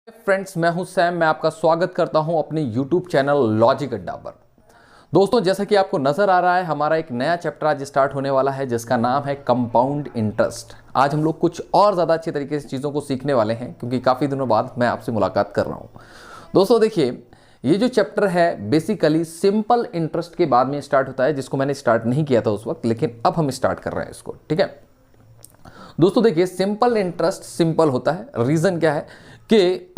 Friends, मैं हूं Sam. मैं आपका स्वागत करता हूं अपने YouTube चैनल लॉजिक अड्डा पर। दोस्तों, जैसा कि आपको नजर आ रहा है, हमारा एक नया चैप्टर आज स्टार्ट होने वाला है जिसका नाम है कंपाउंड इंटरेस्ट। आज हम लोग कुछ और ज़्यादा अच्छे तरीके से चीज़ों को सीखने वाले हैं क्योंकि काफ़ी दिनों बाद मैं आपसे मुलाकात कर रहा हूँ। दोस्तों देखिए, ये जो चैप्टर है बेसिकली सिंपल इंटरेस्ट के बाद में स्टार्ट होता है, जिसको मैंने स्टार्ट नहीं किया था उस वक्त, लेकिन अब हम स्टार्ट कर रहे हैं इसको। ठीक है दोस्तों, देखिए सिंपल इंटरेस्ट सिंपल होता है। रीज़न क्या है कि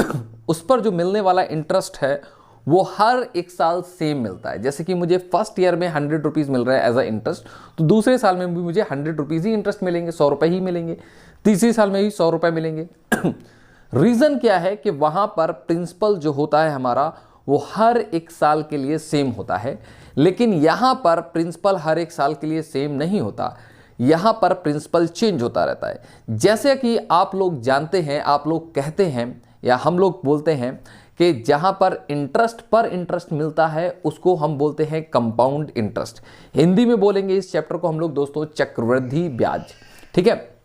उस पर जो मिलने वाला इंटरेस्ट है वो हर एक साल सेम मिलता है। जैसे कि मुझे फर्स्ट ईयर में 100 रुपीज़ मिल रहा है एज अ इंटरेस्ट, तो दूसरे साल में भी मुझे 100 रुपीज़ ही इंटरेस्ट मिलेंगे, 100 रुपये ही मिलेंगे। तीसरे साल में भी 100 रुपये मिलेंगे। रीज़न क्या है कि वहाँ पर प्रिंसिपल जो होता है हमारा वो हर एक साल के लिए सेम होता है, लेकिन यहाँ पर प्रिंसिपल हर एक साल के लिए सेम नहीं होता। यहाँ पर प्रिंसिपल चेंज होता रहता है। जैसे कि आप लोग जानते हैं, आप लोग कहते हैं या हम लोग बोलते हैं कि जहाँ पर इंटरेस्ट मिलता है उसको हम बोलते हैं कंपाउंड इंटरेस्ट। हिंदी में बोलेंगे इस चैप्टर को हम लोग दोस्तों चक्रवृद्धि ब्याज। ठीक है,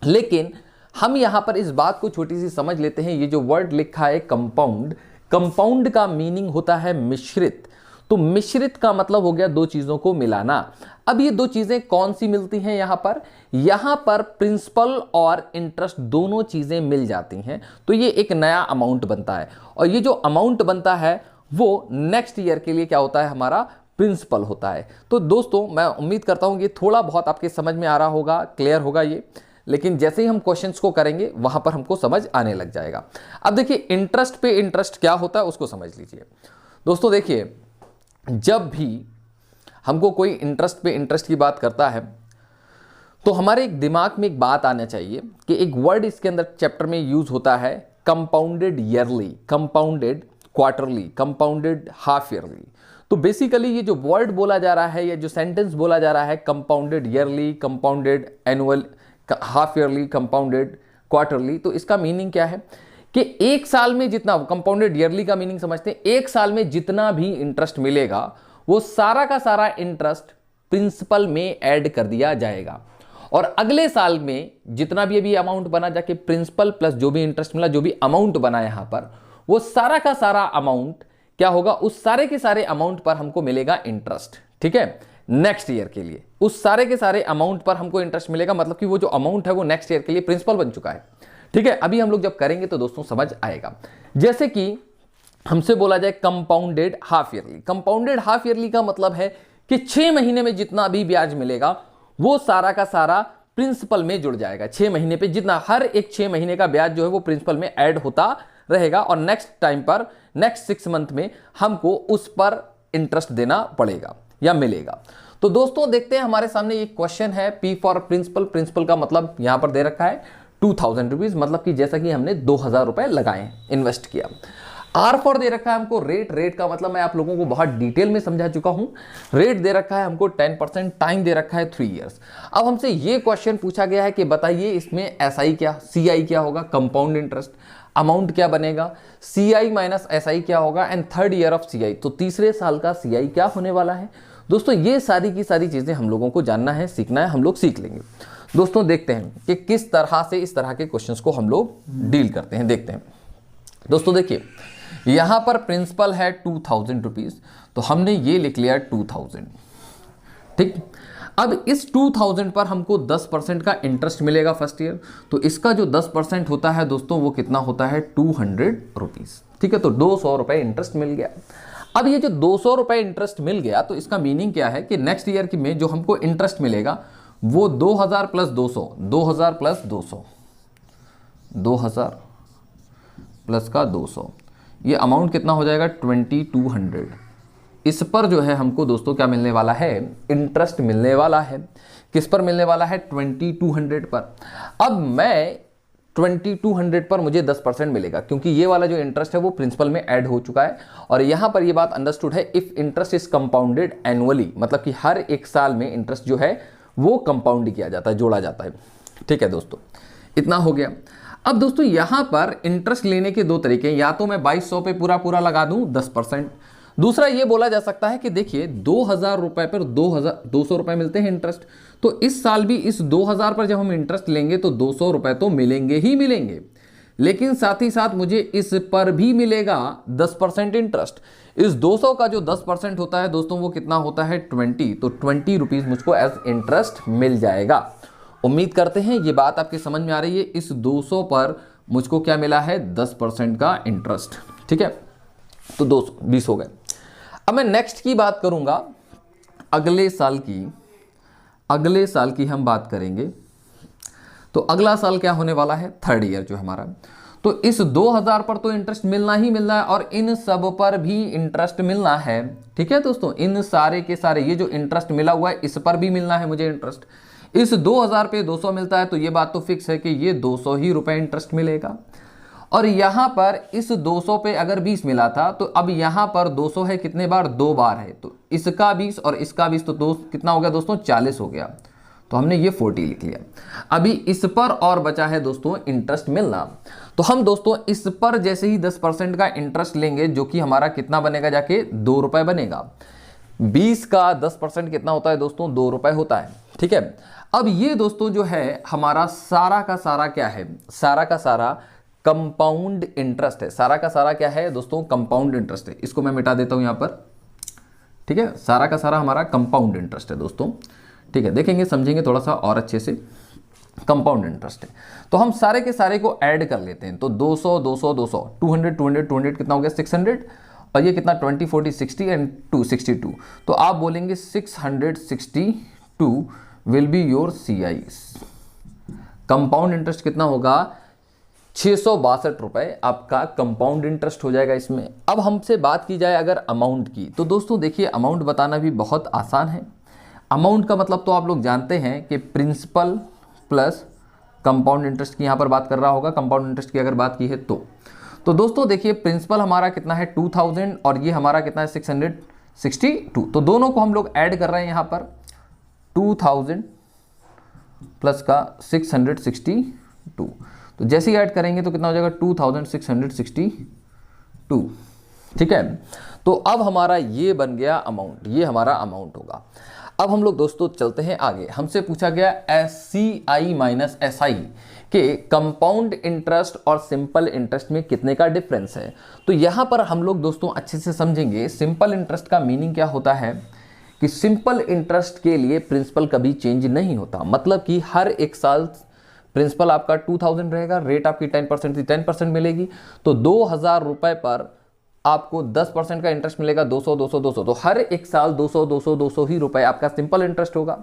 लेकिन हम यहाँ पर इस बात को छोटी सी समझ लेते हैं। ये जो वर्ड लिखा है कंपाउंड, कंपाउंड का मीनिंग होता है मिश्रित। तो मिश्रित का मतलब हो गया दो चीजों को मिलाना। अब ये दो चीजें कौन सी मिलती हैं यहां पर प्रिंसिपल और इंटरेस्ट दोनों चीजें मिल जाती हैं, तो ये एक नया अमाउंट बनता है। और ये जो अमाउंट बनता है वो नेक्स्ट ईयर के लिए क्या होता है, हमारा प्रिंसिपल होता है। तो दोस्तों, मैं उम्मीद करता हूं कि थोड़ा बहुत आपके समझ में आ रहा होगा, क्लियर होगा ये। लेकिन जैसे ही हम क्वेश्चंस को करेंगे वहां पर हमको समझ आने लग जाएगा। अब देखिए, इंटरेस्ट पे इंटरेस्ट क्या होता है उसको समझ लीजिए। दोस्तों देखिए, जब भी हमको कोई इंटरेस्ट पे इंटरेस्ट की बात करता है तो हमारे एक दिमाग में एक बात आना चाहिए कि एक वर्ड इसके अंदर चैप्टर में यूज होता है compounded yearly, compounded quarterly, compounded half yearly. तो बेसिकली ये जो वर्ड बोला जा रहा है या जो सेंटेंस बोला जा रहा है compounded yearly, compounded annual, half yearly, compounded quarterly, तो इसका मीनिंग क्या है कि एक साल में जितना, कंपाउंडेड ईयरली का मीनिंग समझते हैं, एक साल में जितना भी इंटरेस्ट मिलेगा वो सारा का सारा इंटरेस्ट प्रिंसिपल में ऐड कर दिया जाएगा। और अगले साल में जितना भी अभी अमाउंट बना, जाके प्रिंसिपल प्लस जो भी इंटरेस्ट मिला, जो भी अमाउंट बना यहां पर, वो सारा का सारा अमाउंट क्या होगा, उस सारे के सारे अमाउंट पर हमको मिलेगा इंटरेस्ट। ठीक है, नेक्स्ट ईयर के लिए उस सारे के सारे अमाउंट पर हमको इंटरेस्ट मिलेगा, मतलब कि वो जो अमाउंट है वो नेक्स्ट ईयर के लिए प्रिंसिपल बन चुका है। ठीक है, अभी हम लोग जब करेंगे तो दोस्तों समझ आएगा। जैसे कि हमसे बोला जाए compounded half yearly. Compounded half yearly का मतलब है कि 6 महीने में जितना भी ब्याज मिलेगा वो सारा का सारा प्रिंसिपल में जुड़ जाएगा। 6 महीने पे जितना, हर एक 6 महीने का ब्याज जो है वो प्रिंसिपल में ऐड होता रहेगा और नेक्स्ट टाइम पर, नेक्स्ट 6 मंथ में हमको उस पर इंटरेस्ट देना पड़ेगा या मिलेगा। तो दोस्तों देखते हैं, हमारे सामने एक क्वेश्चन है, पी फॉर प्रिंसिपल। प्रिंसिपल का मतलब यहां पर दे रखा है 2000 रुपीज, मतलब कि जैसा कि हमने 2000 रुपए लगाए, इन्वेस्ट किया। आर फॉर दे रखा है हमको रेट। रेट का मतलब मैं आप लोगों को बहुत डिटेल में समझा चुका हूं। रेट दे रखा है हमको 10%, टाइम दे रखा है 3 इयर्स। अब हमसे ये क्वेश्चन पूछा गया है कि बताइए इसमें एसआई क्या, सीआई क्या होगा, कंपाउंड इंटरेस्ट, अमाउंट क्या बनेगा, सीआई माइनस एसआई क्या होगा, and third year of CI, तो तीसरे साल का सीआई क्या होने वाला है। दोस्तों ये सारी की सारी चीजें हम लोगों को जानना है, सीखना है, हम लोग सीख लेंगे। दोस्तों देखते हैं कि किस तरह से इस तरह के क्वेश्चंस को हम लोग डील करते हैं, देखते हैं। दोस्तों देखिए, यहां पर प्रिंसिपल है 2000 रुपीज, तो हमने ये लिख लिया 2000। ठीक, अब इस 2000 पर हमको 10% का इंटरेस्ट मिलेगा फर्स्ट ईयर, तो इसका जो 10% होता है दोस्तों वो कितना होता है, 200 रुपीज। ठीक है, तो 200 रुपए इंटरेस्ट मिल गया। अब ये जो 200 रुपए इंटरेस्ट मिल गया, तो इसका मीनिंग क्या है कि नेक्स्ट ईयर की में जो हमको इंटरेस्ट मिलेगा वो 2000 प्लस 200, 2000 प्लस 200, 2000 प्लस का 200, ये अमाउंट कितना हो जाएगा, 2200। इस पर जो है हमको दोस्तों क्या मिलने वाला है, इंटरेस्ट मिलने वाला है। किस पर मिलने वाला है, 2200 पर। अब मैं 2200 पर मुझे 10% मिलेगा, क्योंकि ये वाला जो इंटरेस्ट है वो प्रिंसिपल में ऐड हो चुका है। और यहां पर ये बात अंडरस्टूड है, if interest is compounded annually, मतलब कि हर एक साल में इंटरेस्ट जो है वो कंपाउंड किया जाता है, जोड़ा जाता है। ठीक है दोस्तों, इतना हो गया। अब दोस्तों यहां पर इंटरेस्ट लेने के दो तरीके, या तो मैं 2200 पे पूरा पूरा लगा दूं 10%, दूसरा ये बोला जा सकता है कि देखिए 2000 रुपए पर 200 रुपए मिलते हैं इंटरेस्ट, तो इस साल भी इस 2000 पर जब हम इंटरेस्ट लेंगे तो 200 रुपए तो मिलेंगे ही मिलेंगे। लेकिन साथ ही साथ मुझे इस पर भी मिलेगा 10% इंटरेस्ट। इस 200 का जो 10% होता है दोस्तों वो कितना होता है 20, तो 20 रुपीज़ मुझको एज इंटरेस्ट मिल जाएगा। उम्मीद करते हैं ये बात आपके समझ में आ रही है। इस 200 पर मुझको क्या मिला है 10% का इंटरेस्ट, ठीक है। तो 220 हो गए। अब मैं नेक्स्ट की बात करूंगा, अगले साल की हम बात करेंगे। तो अगला साल क्या होने वाला है, थर्ड ईयर जो हमारा। तो इस 2000 पर तो इंटरेस्ट मिलना ही मिलना है और इन सब पर भी इंटरेस्ट मिलना है, ठीक है दोस्तों। इन सारे के सारे ये जो इंटरेस्ट मिला हुआ है इस पर भी मिलना है मुझे इंटरेस्ट। इस 2000 पे 200 मिलता है तो ये बात तो फिक्स है कि ये 200 ही रुपए इंटरेस्ट मिलेगा। और यहां पर इस 200 पे अगर 20 मिला था तो अब यहां पर 200 है कितने बार, 2 बार है, तो इसका 20 और इसका 20 तो कितना हो गया दोस्तों 40 हो गया। तो हमने ये 40 लिख लिया। अभी इस पर और बचा है दोस्तों इंटरेस्ट मिलना। तो हम दोस्तों इस पर जैसे ही 10% का इंटरेस्ट लेंगे जो कि हमारा कितना बनेगा जाके 2 रुपए बनेगा। 20 का 10% कितना होता है दोस्तों 2 रुपए होता है, ठीक है। अब ये दोस्तों जो है हमारा सारा का सारा क्या है, सारा का सारा कंपाउंड इंटरेस्ट है। सारा का सारा क्या है दोस्तों कंपाउंड इंटरेस्ट है। इसको मैं मिटा देता हूं यहां पर, ठीक है। सारा का सारा हमारा कंपाउंड इंटरेस्ट है दोस्तों, ठीक है। देखेंगे समझेंगे थोड़ा सा और अच्छे से। कंपाउंड इंटरेस्ट है तो हम सारे के सारे को ऐड कर लेते हैं। तो 200 200 200 200 200 200 कितना हो गया 600 और ये कितना 20 40 60 एंड 262। तो आप बोलेंगे 662 will be your CI। Compound interest कितना होगा 662 रुपए आपका कंपाउंड इंटरेस्ट हो जाएगा इसमें। अब हमसे बात की जाए अगर अमाउंट की, तो दोस्तों देखिए अमाउंट बताना भी बहुत आसान है। अमाउंट का मतलब तो आप लोग जानते हैं कि प्रिंसिपल प्लस कंपाउंड इंटरेस्ट की यहाँ पर बात कर रहा होगा। कंपाउंड इंटरेस्ट की अगर बात की है तो दोस्तों देखिए प्रिंसिपल हमारा कितना है 2000 और ये हमारा कितना है 662। तो दोनों को हम लोग ऐड कर रहे हैं यहाँ पर 2000 प्लस का 662। तो जैसे ही ऐड करेंगे तो कितना हो जाएगा 2662, ठीक है। तो अब हमारा ये बन गया अमाउंट, ये हमारा अमाउंट होगा। अब हम लोग दोस्तों चलते हैं आगे। हमसे पूछा गया CI माइनस SI के कंपाउंड इंटरेस्ट और सिंपल इंटरेस्ट में कितने का डिफरेंस है। तो यहां पर हम लोग दोस्तों अच्छे से समझेंगे सिंपल इंटरेस्ट का मीनिंग क्या होता है कि सिंपल इंटरेस्ट के लिए प्रिंसिपल कभी चेंज नहीं होता। मतलब कि हर एक साल प्रिंसिपल आपका 2000 रहेगा, रेट आपकी 10% थी 10% मिलेगी। तो 2000 रुपए पर आपको 10% का इंटरेस्ट मिलेगा 200 200 200। तो हर एक साल 200 200 200 ही रुपए आपका सिंपल इंटरेस्ट होगा।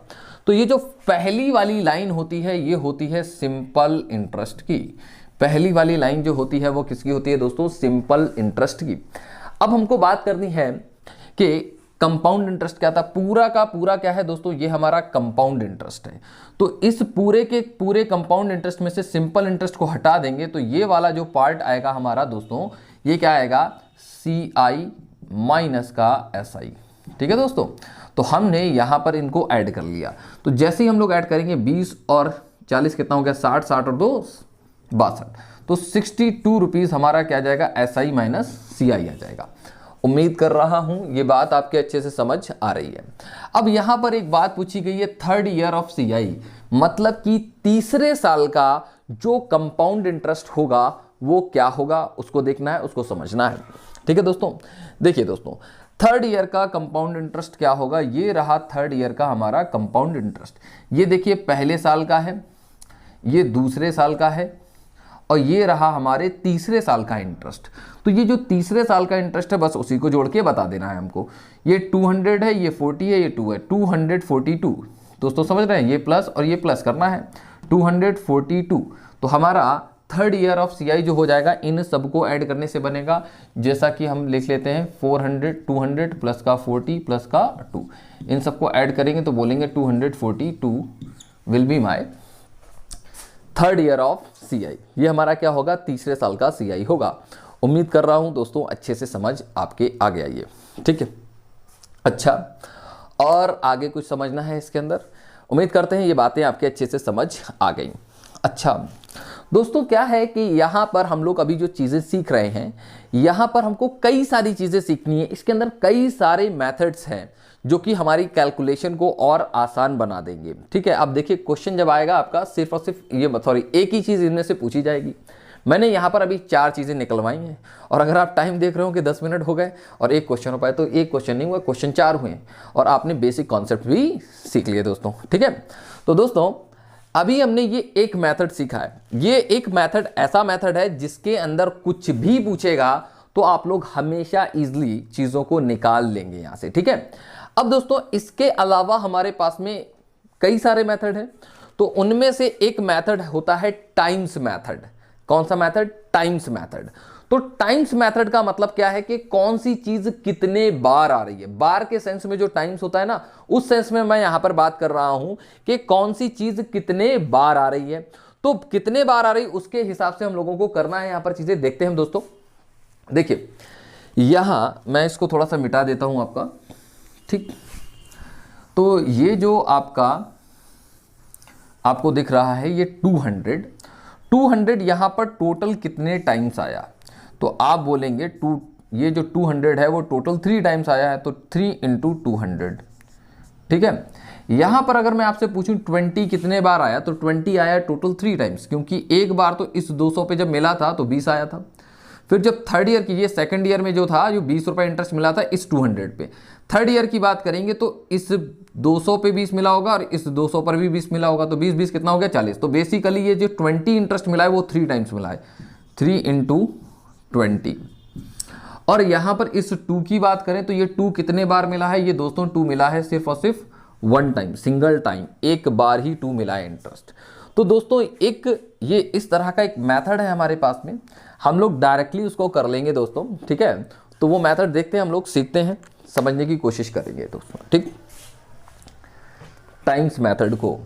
तो ये जो पहली वाली लाइन होती है ये होती है सिंपल इंटरेस्ट की। पहली वाली लाइन जो होती है वो किसकी होती है दोस्तों सिंपल इंटरेस्ट की। अब हमको बात करनी है कि कंपाउंड इंटरेस्ट क्या था। पूरा का पूरा क्या है दोस्तों ये हमारा कंपाउंड इंटरेस्ट है। तो इस पूरे के पूरे कंपाउंड इंटरेस्ट में से सिंपल इंटरेस्ट को हटा देंगे तो ये वाला जो पार्ट आएगा हमारा दोस्तों ये क्या आएगा CI माइनस का SI, ठीक है दोस्तों। तो हमने यहां पर इनको ऐड कर लिया। तो जैसे ही हम लोग ऐड करेंगे 20 और 40 कितना हो गया 60 60 और 2 62। तो 62 रुपीज हमारा क्या जाएगा SI माइनस CI आ जाएगा। उम्मीद कर रहा हूं ये बात आपके अच्छे से समझ आ रही है। अब यहां पर एक बात पूछी गई है थर्ड ईयर ऑफ CI, मतलब कि तीसरे साल का जो कंपाउंड इंटरेस्ट होगा वो क्या होगा उसको देखना है, उसको समझना है, ठीक है दोस्तों। देखिए दोस्तों थर्ड ईयर का कंपाउंड इंटरेस्ट क्या होगा। ये रहा थर्ड ईयर का हमारा कंपाउंड इंटरेस्ट। ये देखिए पहले साल का है, ये दूसरे साल का है और ये रहा हमारे तीसरे साल का इंटरेस्ट। तो ये जो तीसरे साल का इंटरेस्ट है बस उसी को जोड़ के बता देना है हमको। ये 200 है, ये 40 है, ये 2 है, 242 दोस्तों समझ रहे हैं। ये प्लस और ये प्लस करना है 242। तो हमारा थर्ड ईयर ऑफ CI जो हो जाएगा इन सबको ऐड करने से बनेगा, जैसा कि हम लिख लेते हैं 400 200 प्लस का 40 प्लस का 2। इन सबको ऐड करेंगे तो बोलेंगे 242 will be my third year of CI। ये हमारा क्या होगा तीसरे साल का CI होगा। उम्मीद कर रहा हूं दोस्तों अच्छे से समझ आपके आ गया ये, ठीक है। अच्छा और आगे कुछ समझना है इसके अंदर। उम्मीद करते हैं ये बातें आपके अच्छे से समझ आ गई। अच्छा दोस्तों क्या है कि यहाँ पर हम लोग अभी जो चीज़ें सीख रहे हैं यहाँ पर हमको कई सारी चीज़ें सीखनी है। इसके अंदर कई सारे मेथड्स हैं जो कि हमारी कैलकुलेशन को और आसान बना देंगे, ठीक है। अब देखिए क्वेश्चन जब आएगा आपका सिर्फ और सिर्फ ये एक ही चीज़ इनमें से पूछी जाएगी। मैंने यहाँ पर अभी 4 चीज़ें निकलवाई हैं, और अगर आप टाइम देख रहे हो कि 10 मिनट हो गए और एक क्वेश्चन हो पाए, तो एक क्वेश्चन नहीं हुआ, क्वेश्चन 4 हुए हैं, और आपने बेसिक कॉन्सेप्ट भी सीख लिए दोस्तों। ठीक है, तो दोस्तों अभी हमने ये एक मेथड सीखा है। ये एक मेथड ऐसा मेथड है जिसके अंदर कुछ भी पूछेगा तो आप लोग हमेशा इजीली चीज़ों को निकाल लेंगे यहाँ से। ठीक है, अब दोस्तों इसके अलावा हमारे पास में कई सारे मेथड हैं, तो उनमें से एक मेथड होता है टाइम्स मेथड। कौन सा मेथड? Times method. तो टाइम्स मेथड का मतलब क्या है कि कौन सी चीज कितने बार आ रही है। बार के सेंस में जो टाइम्स होता है ना, उस सेंस में मैं यहां पर बात कर रहा हूं कि कौन सी चीज कितने बार आ रही है। तो कितने बार आ रही, उसके हिसाब से हम लोगों को करना है। यहां पर चीजें देखते हैं दोस्तों। देखिए, यहां मैं इसको थोड़ा सा मिटा देता हूं आपका। ठीक, तो ये जो आपको दिख रहा है ये 200 यहां पर टोटल कितने टाइम्स आया, तो आप बोलेंगे ये जो 200 है वो टोटल 3 टाइम्स आया है, तो 3 × 200। ठीक है, यहां पर अगर मैं आपसे पूछूं 20 कितने बार आया, तो 20 आया टोटल 3 टाइम्स, क्योंकि एक बार तो इस 200 पे जब मिला था तो 20 आया था। फिर जब थर्ड ईयर की, ये सेकंड ईयर में जो था, जो 20 रुपये इंटरेस्ट मिला था इस 200 पे, थर्ड ईयर की बात करेंगे तो इस 200 पे 20 मिला होगा और इस 200 पर भी 20 मिला होगा, तो 20 कितना हो गया? 40। तो बेसिकली ये जो 20 इंटरेस्ट मिला है वो 3 टाइम्स मिला है, 3 × 20। और यहां पर इस 2 की बात करें तो ये 2 कितने बार मिला है? ये दोस्तों 2 मिला है सिर्फ और सिर्फ 1 टाइम, सिंगल टाइम, एक बार ही 2 मिला है इंटरेस्ट। तो दोस्तों ये इस तरह का एक मेथड है हमारे पास में, हम लोग डायरेक्टली उसको कर लेंगे दोस्तों। ठीक है, तो वो मेथड देखते हैं, हम लोग सीखते हैं, समझने की कोशिश करेंगे दोस्तों। ठीक, टाइम्स मेथड को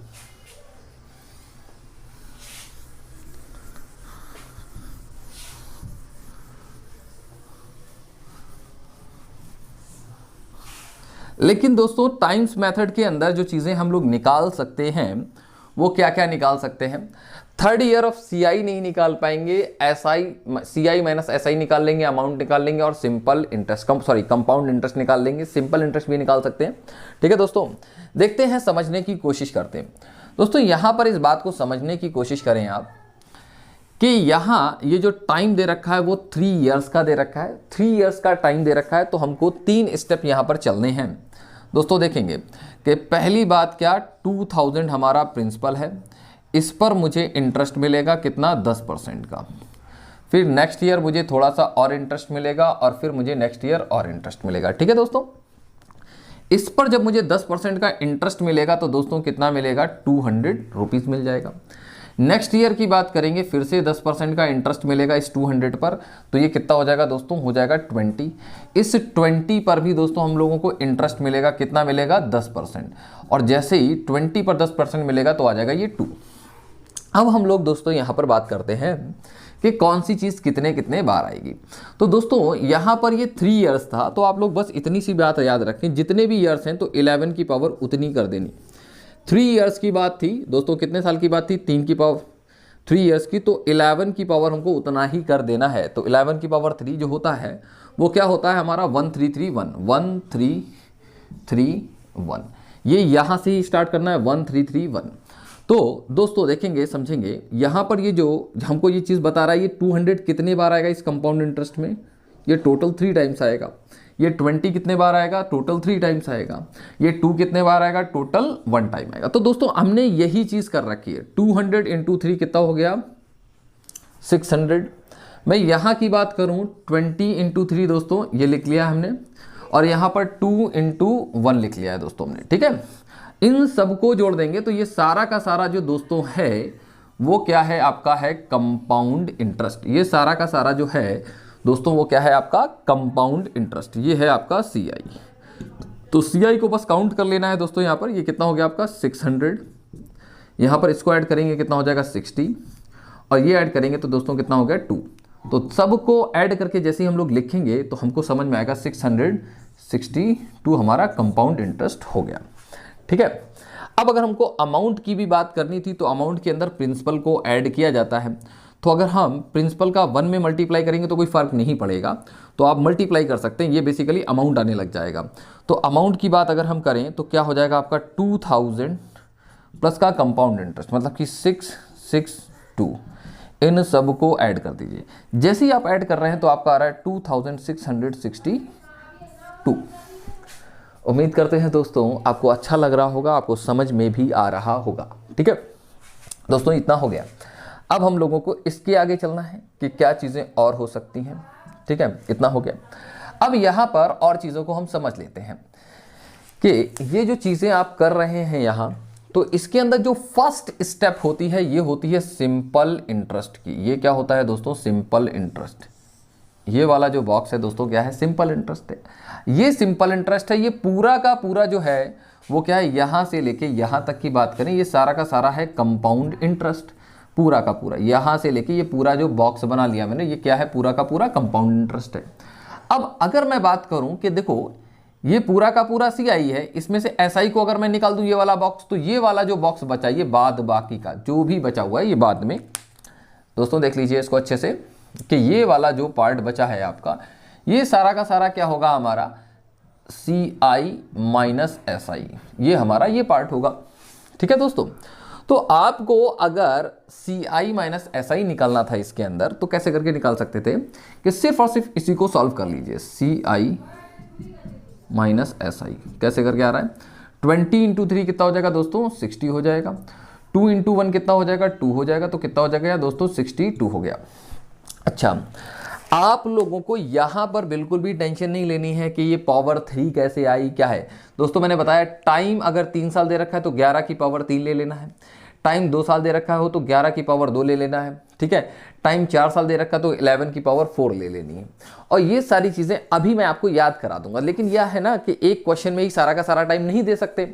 लेकिन दोस्तों टाइम्स मेथड के अंदर जो चीज़ें हम लोग निकाल सकते हैं वो क्या क्या निकाल सकते हैं? थर्ड ईयर ऑफ सीआई नहीं निकाल पाएंगे, एसआई, सीआई माइनस एसआई निकाल लेंगे, अमाउंट निकाल लेंगे, और सिंपल इंटरेस्ट, कंपाउंड इंटरेस्ट निकाल लेंगे, सिंपल इंटरेस्ट भी निकाल सकते हैं। ठीक है दोस्तों, देखते हैं, समझने की कोशिश करते हैं। दोस्तों यहाँ पर इस बात को समझने की कोशिश करें आप कि यहाँ ये जो टाइम दे रखा है वो 3 इयर्स का दे रखा है, 3 इयर्स का टाइम दे रखा है, तो हमको 3 स्टेप यहाँ पर चलने हैं दोस्तों। देखेंगे कि पहली बात क्या, 2000 हमारा प्रिंसिपल है, इस पर मुझे इंटरेस्ट मिलेगा कितना? 10% का। फिर नेक्स्ट ईयर मुझे थोड़ा सा और इंटरेस्ट मिलेगा, और फिर मुझे नेक्स्ट ईयर और इंटरेस्ट मिलेगा। ठीक है दोस्तों, इस पर जब मुझे 10% का इंटरेस्ट मिलेगा तो दोस्तों कितना मिलेगा? 200 रुपीज़ मिल जाएगा। नेक्स्ट ईयर की बात करेंगे, फिर से 10% का इंटरेस्ट मिलेगा इस 200 पर, तो ये कितना हो जाएगा दोस्तों? हो जाएगा 20। इस 20 पर भी दोस्तों हम लोगों को इंटरेस्ट मिलेगा, कितना मिलेगा? 10%। और जैसे ही 20 पर 10% मिलेगा तो आ जाएगा ये 2। अब हम लोग दोस्तों यहाँ पर बात करते हैं कि कौन सी चीज़ कितने कितने बार आएगी। तो दोस्तों यहाँ पर ये 3 इयर्स था, तो आप लोग बस इतनी सी बात याद रखें, जितने भी ईयर्स हैं तो 11 की पावर उतनी कर देनी। 3 इयर्स की बात थी दोस्तों, कितने साल की बात थी? 3 की पावर 3 इयर्स की, तो 11 की पावर हमको उतना ही कर देना है। तो 11 की पावर 3 जो होता है वो क्या होता है हमारा? 1331, 1331। ये यहाँ से ही स्टार्ट करना है, 1331। तो दोस्तों देखेंगे, समझेंगे, यहाँ पर ये जो हमको ये चीज़ बता रहा है, ये 200 कितने बार आएगा इस कंपाउंड इंटरेस्ट में? ये टोटल 3 टाइम्स आएगा। ये 20 कितने बार आएगा? टोटल 3 टाइम्स आएगा। ये 2 कितने बार आएगा? टोटल 1 टाइम आएगा। तो दोस्तों हमने यही चीज़ कर रखी है। 200 × 3 कितना हो गया? 600। मैं यहाँ की बात करूँ, 20 × 3 दोस्तों ये लिख लिया हमने, और यहाँ पर 2 × 1 लिख लिया है दोस्तों हमने। ठीक है, इन सबको जोड़ देंगे तो ये सारा का सारा जो दोस्तों है वो क्या है? आपका है कंपाउंड इंटरेस्ट। ये सारा का सारा जो है दोस्तों वो क्या है? आपका कंपाउंड इंटरेस्ट। ये है आपका सीआई। तो सीआई को बस काउंट कर लेना है दोस्तों। यहाँ पर ये कितना हो गया आपका? 600। यहाँ पर इसको ऐड करेंगे कितना हो जाएगा? 60। और ये ऐड करेंगे तो दोस्तों कितना हो गया? 2। तो सबको ऐड करके जैसे ही हम लोग लिखेंगे तो हमको समझ में आएगा 662 हमारा कंपाउंड इंटरेस्ट हो गया। ठीक है, अब अगर हमको अमाउंट की भी बात करनी थी तो अमाउंट के अंदर प्रिंसिपल को ऐड किया जाता है। तो अगर हम प्रिंसिपल का 1 में मल्टीप्लाई करेंगे तो कोई फ़र्क नहीं पड़ेगा, तो आप मल्टीप्लाई कर सकते हैं, ये बेसिकली अमाउंट आने लग जाएगा। तो अमाउंट की बात अगर हम करें तो क्या हो जाएगा आपका? 2000 प्लस का कंपाउंड इंटरेस्ट, मतलब कि 662। इन सब को ऐड कर दीजिए। जैसे ही आप ऐड कर रहे हैं तो आपका आ रहा है 2662। उम्मीद करते हैं दोस्तों आपको अच्छा लग रहा होगा, आपको समझ में भी आ रहा होगा। ठीक है दोस्तों, इतना हो गया। अब हम लोगों को इसके आगे चलना है कि क्या चीज़ें और हो सकती हैं। ठीक है, इतना हो गया। अब यहाँ पर और चीज़ों को हम समझ लेते हैं कि ये जो चीज़ें आप कर रहे हैं यहाँ, तो इसके अंदर जो फर्स्ट स्टेप होती है ये होती है सिंपल इंटरेस्ट की। ये क्या होता है दोस्तों? Simple interest. ये वाला जो बॉक्स है दोस्तों क्या है? सिंपल इंटरेस्ट है। ये सिंपल इंटरेस्ट है। ये पूरा का पूरा जो है वो क्या है, यहाँ से लेके यहाँ तक की बात करें, ये सारा का सारा है कंपाउंड इंटरेस्ट। पूरा का पूरा यहाँ से लेके ये पूरा जो बॉक्स बना लिया मैंने, ये क्या है? पूरा का पूरा कंपाउंड इंटरेस्ट है। अब अगर मैं बात करूं कि देखो ये पूरा का पूरा CI है, इसमें से SI को अगर मैं निकाल दूं ये वाला बॉक्स, तो ये वाला जो बॉक्स बचा, ये बाद बाकी का जो भी बचा हुआ है ये बाद में, दोस्तों देख लीजिए इसको अच्छे से, कि ये वाला जो पार्ट बचा है आपका, ये सारा का सारा क्या होगा हमारा? CI माइनस SI, ये हमारा ये पार्ट होगा। ठीक है दोस्तों, तो आपको अगर CI माइनस SI निकालना था इसके अंदर, तो कैसे करके निकाल सकते थे कि सिर्फ और सिर्फ इसी को सॉल्व कर लीजिए। CI माइनस SI कैसे करके आ रहा है? 20 इंटू 3 कितना हो जाएगा दोस्तों? 60 हो जाएगा। 2 इंटू 1 कितना हो जाएगा? 2 हो जाएगा। तो कितना हो जाएगा दोस्तों? 62 हो गया। अच्छा, आप लोगों को यहाँ पर बिल्कुल भी टेंशन नहीं लेनी है कि ये पावर 3 कैसे आई, क्या है दोस्तों। मैंने बताया टाइम अगर 3 साल दे रखा है तो 11 की पावर 3 ले लेना है। टाइम 2 साल दे रखा हो तो 11 की पावर 2 ले लेना है। ठीक है, टाइम 4 साल दे रखा तो 11 की पावर 4 ले लेनी है। और ये सारी चीज़ें अभी मैं आपको याद करा दूंगा, लेकिन यह है ना कि एक क्वेश्चन में ही सारा का सारा टाइम नहीं दे सकते।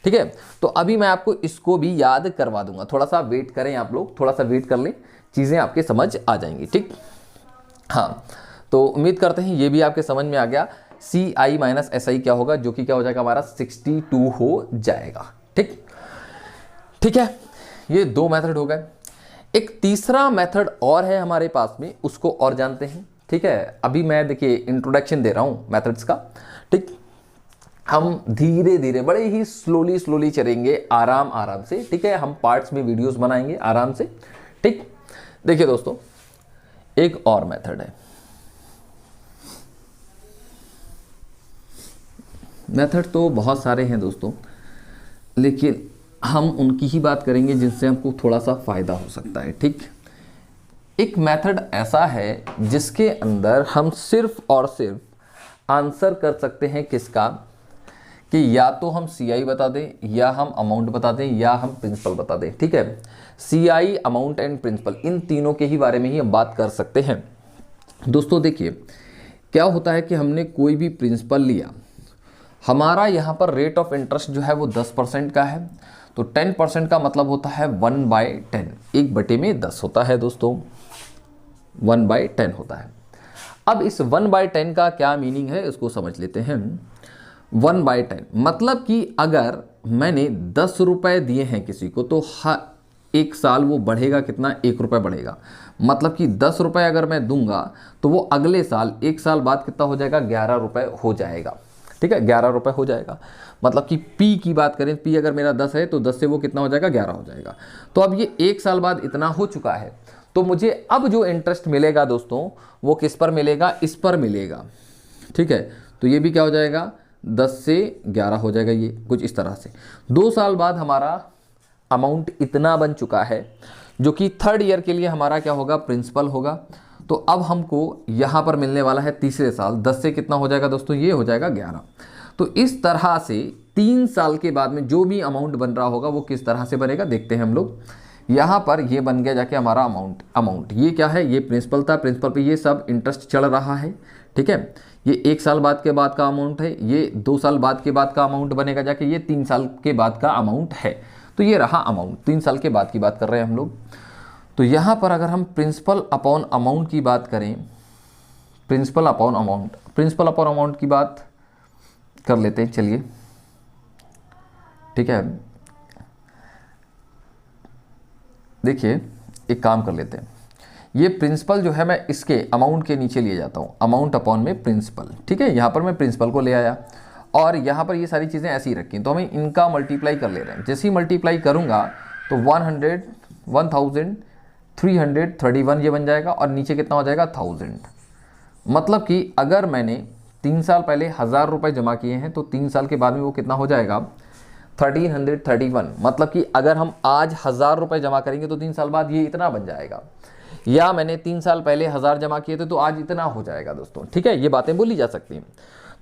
ठीक है, तो अभी मैं आपको इसको भी याद करवा दूंगा। थोड़ा सा वेट करें आप लोग, थोड़ा सा वेट कर लें, चीज़ें आपके समझ आ जाएंगी। ठीक, हाँ, तो उम्मीद करते हैं ये भी आपके समझ में आ गया। CI माइनस SI क्या होगा, जो कि क्या हो जाएगा हमारा? 62 हो जाएगा। ठीक, ठीक है, ये 2 मेथड हो गए। एक तीसरा मेथड और है हमारे पास में, उसको और जानते हैं। ठीक है, अभी मैं देखिए इंट्रोडक्शन दे रहा हूं मेथड्स का। ठीक, हम धीरे धीरे बड़े ही स्लोली चलेंगे, आराम आराम से। ठीक है, हम पार्ट्स में वीडियोस बनाएंगे आराम से। ठीक, देखिए दोस्तों एक और मेथड है। मेथड तो बहुत सारे हैं दोस्तों, लेकिन हम उनकी ही बात करेंगे जिनसे हमको थोड़ा सा फ़ायदा हो सकता है। ठीक, एक मेथड ऐसा है जिसके अंदर हम सिर्फ और सिर्फ आंसर कर सकते हैं किसका, कि या तो हम CI बता दें, या हम अमाउंट बता दें, या हम प्रिंसिपल बता दें। ठीक है, CI, अमाउंट एंड प्रिंसिपल, इन तीनों के ही बारे में ही हम बात कर सकते हैं। दोस्तों देखिए क्या होता है कि हमने कोई भी प्रिंसिपल लिया, हमारा यहाँ पर रेट ऑफ इंटरेस्ट जो है वो 10% का है, तो 10% का मतलब होता है 1/10, 1/10 होता है दोस्तों, 1/10 होता है। अब इस 1/10 का क्या मीनिंग है इसको समझ लेते हैं। 1/10 मतलब कि अगर मैंने 10 रुपये दिए हैं किसी को, तो एक साल वो बढ़ेगा कितना? 1 रुपये बढ़ेगा। मतलब कि 10 रुपये अगर मैं दूंगा तो वो अगले साल, 1 साल बाद कितना हो जाएगा? 11 रुपये हो जाएगा। ठीक है, 11 रुपये हो जाएगा। मतलब कि P की बात करें, P अगर मेरा 10 है तो 10 से वो कितना हो जाएगा? 11 हो जाएगा। तो अब ये 1 साल बाद इतना हो चुका है, तो मुझे अब जो इंटरेस्ट मिलेगा दोस्तों वो किस पर मिलेगा? इस पर मिलेगा। ठीक है, तो ये भी क्या हो जाएगा? 10 से 11 हो जाएगा, ये कुछ इस तरह से। 2 साल बाद हमारा अमाउंट इतना बन चुका है, जो कि 3rd ईयर के लिए हमारा क्या होगा? प्रिंसिपल होगा। तो अब हमको यहाँ पर मिलने वाला है तीसरे साल, 10 से कितना हो जाएगा दोस्तों? ये हो जाएगा 11। तो इस तरह से 3 साल के बाद में जो भी अमाउंट बन रहा होगा वो किस तरह से बनेगा देखते हैं हम लोग। यहाँ पर ये बन गया जाके हमारा अमाउंट ये क्या है? ये प्रिंसिपल था, प्रिंसिपल पे ये सब इंटरेस्ट चल रहा है। ठीक है, ये 1 साल बाद के बाद का अमाउंट है, ये 2 साल बाद के बाद का अमाउंट बनेगा जाके, ये 3 साल के बाद का अमाउंट है। तो ये रहा अमाउंट, 3 साल के बाद की बात कर रहे हैं हम लोग। तो यहाँ पर अगर हम प्रिंसिपल अपॉन अमाउंट की बात करें, प्रिंसिपल अपॉन अमाउंट की बात कर लेते हैं, चलिए। ठीक है, देखिए एक काम कर लेते हैं, ये प्रिंसिपल जो है मैं इसके अमाउंट के नीचे लिए जाता हूँ, अमाउंट अपॉन में प्रिंसिपल। ठीक है, यहाँ पर मैं प्रिंसिपल को ले आया और यहाँ पर ये सारी चीज़ें ऐसी ही रखी, तो हमें इनका मल्टीप्लाई कर ले रहे हैं। जैसे ही मल्टीप्लाई करूँगा तो 1000 331 ये बन जाएगा और नीचे कितना हो जाएगा 1000। मतलब कि अगर मैंने 3 साल पहले 1000 रुपये जमा किए हैं तो 3 साल के बाद में वो कितना हो जाएगा 1331। मतलब कि अगर हम आज 1000 रुपये जमा करेंगे तो 3 साल बाद ये इतना बन जाएगा, या मैंने 3 साल पहले 1000 जमा किए थे तो आज इतना हो जाएगा दोस्तों। ठीक है, ये बातें बोली जा सकती हैं।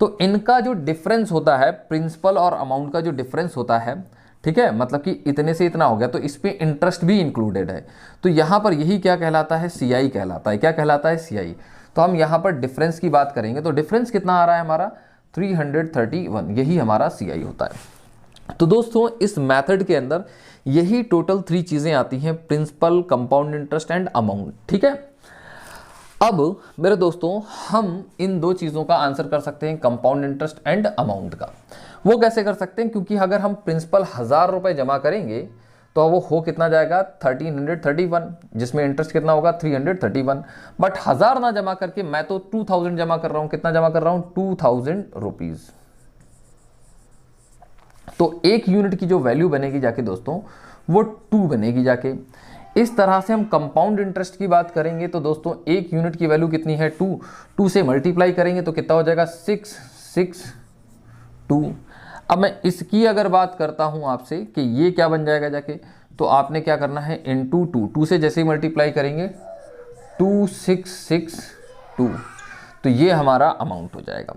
तो इनका जो डिफरेंस होता है, प्रिंसिपल और अमाउंट का जो डिफरेंस होता है, ठीक है, मतलब कि इतने से इतना हो गया तो इस पे इंटरेस्ट भी इंक्लूडेड है। तो यहाँ पर यही क्या कहलाता है, सीआई कहलाता है। क्या कहलाता है, सीआई। तो हम यहाँ पर डिफरेंस की बात करेंगे तो डिफरेंस कितना आ रहा है हमारा 331, यही हमारा सीआई होता है। तो दोस्तों इस मेथड के अंदर यही टोटल 3 चीज़ें आती हैं, principal, compound interest and amount. ठीक है, अब मेरे दोस्तों हम इन 2 चीज़ों का आंसर कर सकते हैं, कंपाउंड इंटरेस्ट एंड अमाउंट का। वो कैसे कर सकते हैं, क्योंकि अगर हम प्रिंसिपल 1000 रुपये जमा करेंगे तो वो हो कितना जाएगा 1331, जिसमें इंटरेस्ट कितना होगा 331। बट 1000 ना जमा करके मैं तो 2000 जमा कर रहा हूँ। कितना जमा कर रहा हूँ 2000 रुपीज़। तो 1 यूनिट की जो वैल्यू बनेगी जाके दोस्तों वो 2 बनेगी जाके। इस तरह से हम कंपाउंड इंटरेस्ट की बात करेंगे तो दोस्तों 1 यूनिट की वैल्यू कितनी है 2, 2 से मल्टीप्लाई करेंगे तो कितना हो जाएगा 662। अब मैं इसकी अगर बात करता हूं आपसे कि ये क्या बन जाएगा जाके, तो आपने क्या करना है इंटू 2, 2 से जैसे ही मल्टीप्लाई करेंगे 2662, तो ये हमारा अमाउंट हो जाएगा।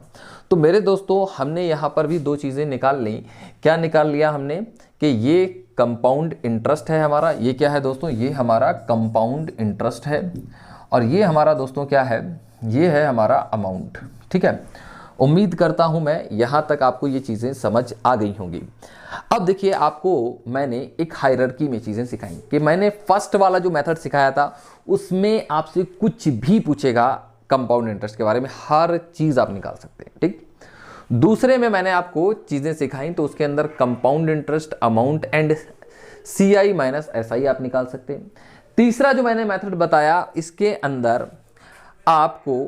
तो मेरे दोस्तों हमने यहाँ पर भी 2 चीज़ें निकाल ली। क्या निकाल लिया हमने कि ये कंपाउंड इंटरेस्ट है हमारा। ये क्या है दोस्तों, ये हमारा कंपाउंड इंटरेस्ट है, और ये हमारा दोस्तों क्या है, ये है हमारा अमाउंट। ठीक है, उम्मीद करता हूँ मैं यहाँ तक आपको ये चीज़ें समझ आ गई होंगी। अब देखिए, आपको मैंने एक हायरार्की में चीज़ें सिखाई कि मैंने फर्स्ट वाला जो मेथड सिखाया था उसमें आपसे कुछ भी पूछेगा कंपाउंड इंटरेस्ट के बारे में, हर चीज़ आप निकाल सकते हैं। ठीक, दूसरे में मैंने आपको चीज़ें सिखाई तो उसके अंदर compound interest, amount and CI minus SI आप निकाल सकते हैं। तीसरा जो मैंने मेथड बताया इसके अंदर आपको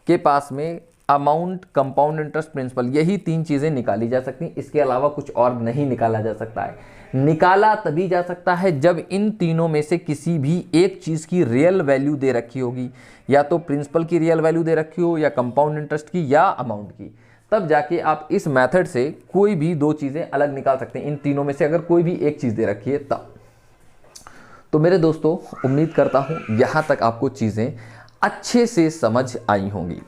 के पास में अमाउंट, कंपाउंड इंटरेस्ट, प्रिंसिपल, यही 3 चीज़ें निकाली जा सकती हैं। इसके अलावा कुछ और नहीं निकाला जा सकता है। निकाला तभी जा सकता है जब इन तीनों में से किसी भी एक चीज़ की रियल वैल्यू दे रखी होगी, या तो प्रिंसिपल की रियल वैल्यू दे रखी हो, या कंपाउंड इंटरेस्ट की, या अमाउंट की। तब जाके आप इस मेथड से कोई भी 2 चीज़ें अलग निकाल सकते हैं। इन तीनों में से अगर कोई भी एक चीज़ दे रखी है तब। तो मेरे दोस्तों उम्मीद करता हूँ यहाँ तक आपको चीज़ें अच्छे से समझ आई होंगी।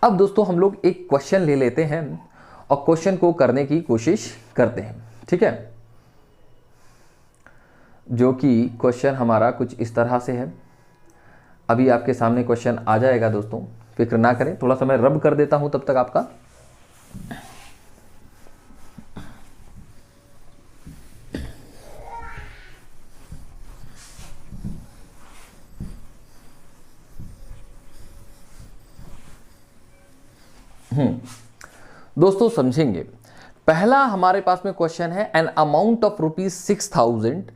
अब दोस्तों हम लोग एक क्वेश्चन ले लेते हैं और क्वेश्चन को करने की कोशिश करते हैं। ठीक है, जो कि क्वेश्चन हमारा कुछ इस तरह से है। अभी आपके सामने क्वेश्चन आ जाएगा दोस्तों, फिक्र ना करें। थोड़ा सा मैं रब कर देता हूं तब तक आपका। दोस्तों समझेंगे। पहला हमारे पास में क्वेश्चन है, an amount of ₹6000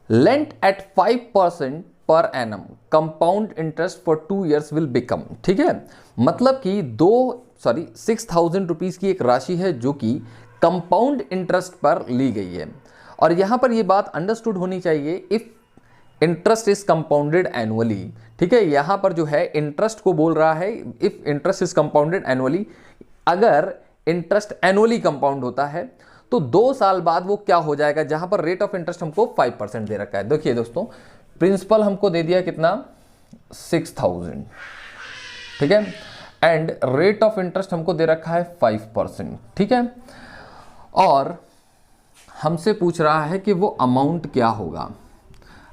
lent at 5% पर annum compound interest for 2 years will become. ठीक है, मतलब कि 6,000 रुपीज की एक राशि है जो कि कंपाउंड इंटरेस्ट पर ली गई है। और यहां पर यह बात अंडरस्टूड होनी चाहिए, if interest is compounded annually. ठीक है, यहां पर जो है इंटरेस्ट को बोल रहा है, if interest is compounded annually, अगर इंटरेस्ट एनुअली कंपाउंड होता है तो 2 साल बाद वो क्या हो जाएगा, जहां पर रेट ऑफ इंटरेस्ट हमको 5% दे रखा है। देखिए दोस्तों, प्रिंसिपल हमको दे दिया कितना 6,000, ठीक है, एंड रेट ऑफ इंटरेस्ट हमको दे रखा है 5%। ठीक है, और हमसे पूछ रहा है कि वो अमाउंट क्या होगा।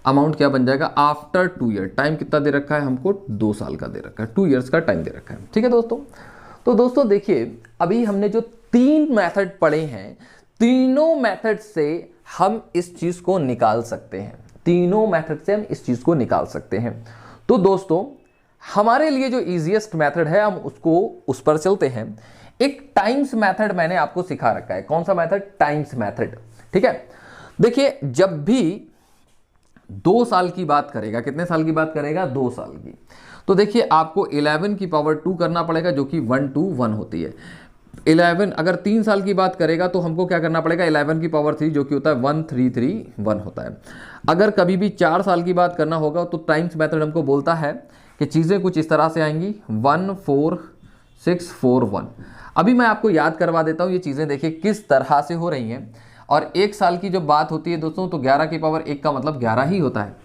अमाउंट क्या बन जाएगा आफ्टर 2 year। टाइम कितना दे रखा है हमको, 2 साल का दे रखा है, 2 years का टाइम दे रखा है। ठीक है दोस्तों, तो दोस्तों देखिए, अभी हमने जो 3 मेथड पढ़े हैं, तीनों मेथड से हम इस चीज को निकाल सकते हैं। तीनों मेथड से हम इस चीज को निकाल सकते हैं। तो दोस्तों हमारे लिए जो इजीएस्ट मेथड है, हम उसको उस पर चलते हैं। एक टाइम्स मेथड मैंने आपको सिखा रखा है। कौन सा मेथड, टाइम्स मेथड। ठीक है, देखिए जब भी 2 साल की बात करेगा, कितने साल की बात करेगा, 2 साल की, तो देखिए आपको 11 की पावर 2 करना पड़ेगा, जो कि 1 to 1 होती है। 11 अगर 3 साल की बात करेगा तो हमको क्या करना पड़ेगा, 11 की पावर 3 जो कि होता है 1331 होता है। अगर कभी भी 4 साल की बात करना होगा तो टाइम्स मेथड हमको बोलता है कि चीज़ें कुछ इस तरह से आएंगी 14641। अभी मैं आपको याद करवा देता हूँ ये चीज़ें देखिए किस तरह से हो रही हैं। और 1 साल की जब बात होती है दोस्तों तो 11 की पावर 1 का मतलब 11 ही होता है।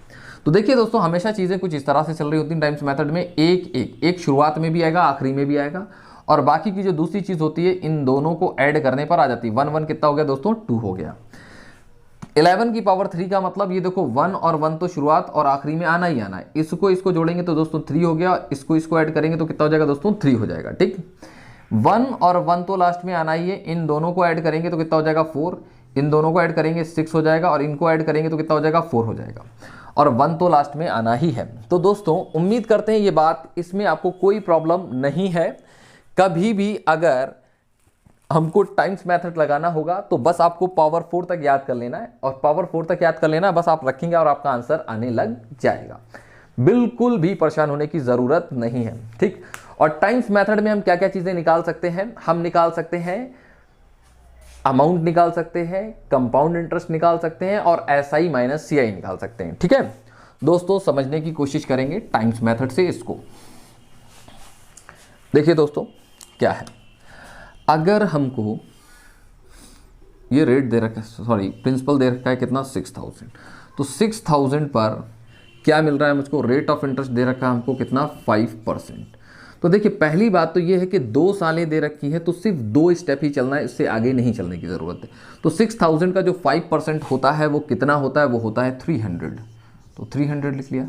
तो देखिए दोस्तों हमेशा चीज़ें कुछ इस तरह से चल रही होती हैं टाइम्स मेथड में, एक शुरुआत में भी आएगा, आखिरी में भी आएगा, और बाकी की जो दूसरी चीज़ होती है इन दोनों को ऐड करने पर आ जाती है। 1 1 कितना हो गया दोस्तों, 2 हो गया। 11 की पावर 3 का मतलब ये देखो 1 और 1 तो शुरुआत और आखिरी में आना ही आना है। इसको जोड़ेंगे तो दोस्तों 3 हो गया, इसको ऐड करेंगे तो कितना हो जाएगा दोस्तों, 3 हो जाएगा। ठीक, 1 और 1 तो लास्ट में आना ही है, इन दोनों को ऐड करेंगे तो कितना हो जाएगा 4, इन दोनों को ऐड करेंगे 6 हो जाएगा, और इनको ऐड करेंगे तो कितना हो जाएगा 4 हो जाएगा, और 1 तो लास्ट में आना ही है। तो दोस्तों उम्मीद करते हैं ये बात, इसमें आपको कोई प्रॉब्लम नहीं है। कभी भी अगर हमको टाइम्स मेथड लगाना होगा तो बस आपको पावर 4 तक याद कर लेना है, और पावर 4 तक याद कर लेना है, बस आप रखेंगे और आपका आंसर आने लग जाएगा। बिल्कुल भी परेशान होने की ज़रूरत नहीं है। ठीक, और टाइम्स मेथड में हम क्या क्या चीज़ें निकाल सकते हैं, हम निकाल सकते हैं अमाउंट निकाल सकते हैं, कंपाउंड इंटरेस्ट निकाल सकते हैं, और SI माइनस CI निकाल सकते हैं। ठीक है दोस्तों, समझने की कोशिश करेंगे टाइम्स मेथड से इसको। देखिए दोस्तों क्या है, अगर हमको ये रेट दे रखा है, सॉरी प्रिंसिपल दे रखा है कितना 6000, तो 6000 पर क्या मिल रहा है मुझको, रेट ऑफ इंटरेस्ट दे रखा है हमको कितना 5%। तो देखिए पहली बात तो ये है कि 2 सालें दे रखी है तो सिर्फ 2 स्टेप ही चलना है, इससे आगे नहीं चलने की ज़रूरत है। तो 6000 का जो 5% होता है वो कितना होता है, वो होता है 300, तो 300 लिख लिया।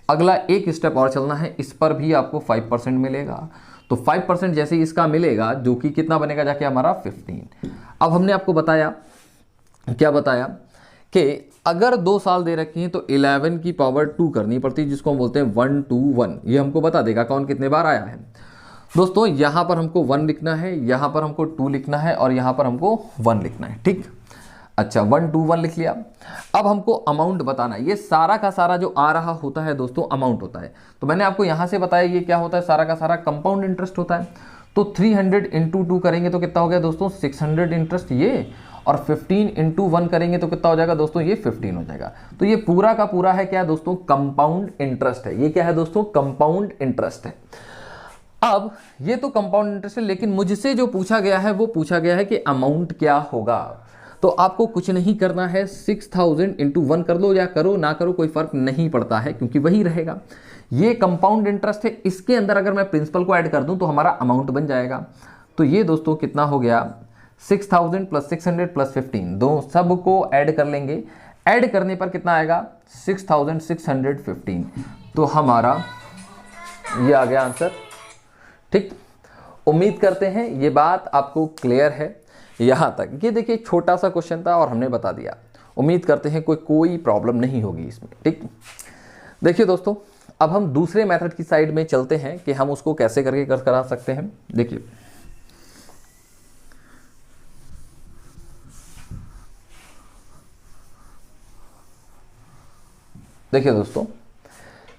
अगला एक स्टेप और चलना है, इस पर भी आपको 5% मिलेगा, तो 5% जैसे ही इसका मिलेगा जो कि कितना बनेगा जाके हमारा 15। अब हमने आपको बताया, क्या बताया कि अगर 2 साल दे रखी हैं तो 11 की पावर 2 करनी पड़ती है, जिसको हम बोलते हैं 121। ये हमको बता देगा कौन कितने बार आया है। दोस्तों यहाँ पर हमको 1 लिखना है, यहाँ पर हमको 2 लिखना है, और यहाँ पर हमको 1 लिखना है। ठीक, अच्छा 121 लिख लिया। अब हमको अमाउंट बताना है, ये सारा का सारा जो आ रहा होता है दोस्तों अमाउंट होता है। तो मैंने आपको यहाँ से बताया ये क्या होता है, सारा का सारा कंपाउंड इंटरेस्ट होता है। तो 300 इंटू 2 करेंगे तो कितना हो गया दोस्तों 600 इंटरेस्ट ये, और 15 इंटू 1 करेंगे तो कितना हो जाएगा दोस्तों ये 15 हो जाएगा। तो ये पूरा का पूरा है क्या दोस्तों, कंपाउंड इंटरेस्ट है। ये क्या है दोस्तों, कंपाउंड इंटरेस्ट है। अब ये तो कंपाउंड इंटरेस्ट है, लेकिन मुझसे जो पूछा गया है वो पूछा गया है कि अमाउंट क्या होगा। तो आपको कुछ नहीं करना है, 6000 इंटू 1 कर लो, या करो ना करो कोई फर्क नहीं पड़ता है, क्योंकि वही रहेगा। ये कंपाउंड इंटरेस्ट है, इसके अंदर अगर मैं प्रिंसिपल को ऐड कर दूं तो हमारा अमाउंट बन जाएगा। तो ये दोस्तों कितना हो गया 6000 प्लस 600 प्लस 15, दो सबको ऐड कर लेंगे। ऐड करने पर कितना आएगा 6615। तो हमारा ये आ गया आंसर। ठीक, उम्मीद करते हैं ये बात आपको क्लियर है यहाँ तक। ये देखिए छोटा सा क्वेश्चन था और हमने बता दिया। उम्मीद करते हैं कोई प्रॉब्लम नहीं होगी इसमें। ठीक, देखिए दोस्तों अब हम दूसरे मेथड की साइड में चलते हैं कि हम उसको कैसे करके करा सकते हैं। देखिए दोस्तों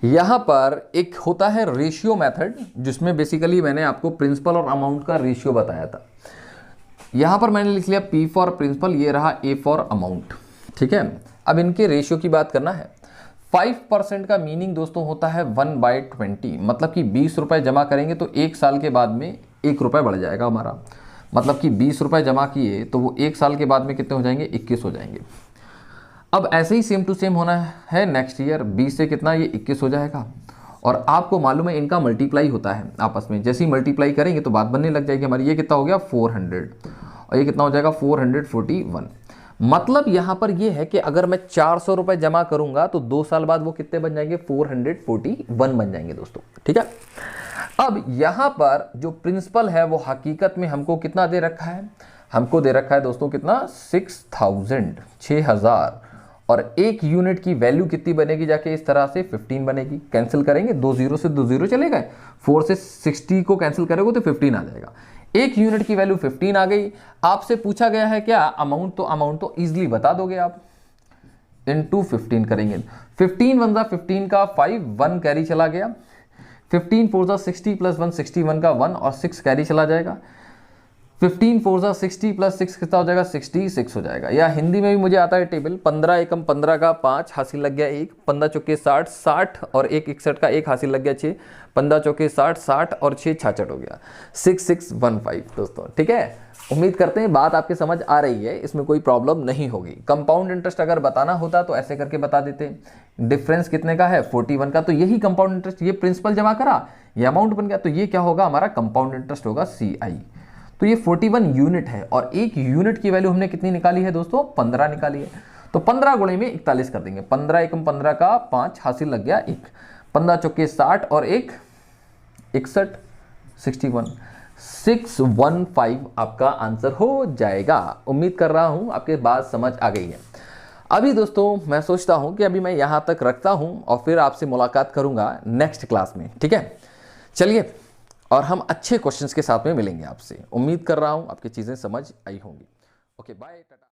यहाँ पर एक होता है रेशियो मेथड, जिसमें बेसिकली मैंने आपको प्रिंसिपल और अमाउंट का रेशियो बताया था। यहाँ पर मैंने लिख लिया P फॉर प्रिंसिपल, ये रहा A फॉर अमाउंट। ठीक है, अब इनके रेशियो की बात करना है। 5% का मीनिंग दोस्तों होता है 1/20, मतलब कि 20 रुपये जमा करेंगे तो 1 साल के बाद में 1 रुपये बढ़ जाएगा हमारा। मतलब कि 20 रुपये जमा किए तो वो 1 साल के बाद में कितने हो जाएंगे 21 हो जाएंगे। अब ऐसे ही सेम टू सेम होना है नेक्स्ट ईयर, 20 से कितना ये 21 हो जाएगा। और आपको मालूम है इनका मल्टीप्लाई होता है आपस में, जैसे ही मल्टीप्लाई करेंगे तो बात बनने लग जाएगी हमारी। ये कितना हो गया 400, और ये कितना हो जाएगा 441। मतलब यहाँ पर ये है कि अगर मैं 400 रुपये जमा करूंगा तो 2 साल बाद वो कितने बन जाएंगे 441 बन जाएंगे दोस्तों। ठीक है, अब यहाँ पर जो प्रिंसिपल है वो हकीकत में हमको कितना दे रखा है, हमको दे रखा है दोस्तों कितना 6000, और एक यूनिट की वैल्यू कितनी बनेगी जाके इस तरह से 15 बनेगी। कैंसिल करेंगे, 2 0 से 2 0 चले गए, 4 से 60 को कैंसिल करोगे तो 15 आ जाएगा। एक यूनिट की वैल्यू 15 आ गई। आपसे पूछा गया है क्या अमाउंट, तो अमाउंट तो इजीली बता दोगे आप, इनटू 15 करेंगे। 15 1 15 का 5, 1 कैरी चला गया। 15 4 60 प्लस 1 61 का 1 और 6 कैरी चला जाएगा। 15 4 जा 60 प्लस 6 कितना हो जाएगा 66 हो जाएगा। या हिंदी में भी मुझे आता है टेबल, 15 एकम 15 का 5 हासिल लग गया 1, 15 चौके 60, 60 और 1 61 का 1 हासिल लग गया 6, 15 चौके 60, 60 और 6 66 हो गया 6615 दोस्तों। ठीक है, उम्मीद करते हैं बात आपके समझ आ रही है, इसमें कोई प्रॉब्लम नहीं होगी। कंपाउंड इंटरेस्ट अगर बताना होता तो ऐसे करके बता देते, डिफरेंस कितने का है 41 का, तो यही कंपाउंड इंटरेस्ट, ये प्रिंसिपल जमा करा, ये अमाउंट बन गया, तो ये क्या होगा हमारा कंपाउंड इंटरेस्ट होगा CI। तो ये 41 यूनिट है और एक यूनिट की वैल्यू हमने कितनी निकाली है दोस्तों 15 निकाली है। तो 15 गुणे में 41 कर देंगे, 15 एकम 15 का 5 हासिल लग गया 1, 15 चौके 60 और 1 61 61 615 आपका आंसर हो जाएगा। उम्मीद कर रहा हूं आपके बात समझ आ गई है। अभी दोस्तों मैं सोचता हूं कि अभी मैं यहां तक रखता हूं और फिर आपसे मुलाकात करूंगा नेक्स्ट क्लास में। ठीक है, चलिए, और हम अच्छे क्वेश्चंस के साथ में मिलेंगे आपसे। उम्मीद कर रहा हूं आपकी चीजें समझ आई होंगी। Okay, bye, Tata.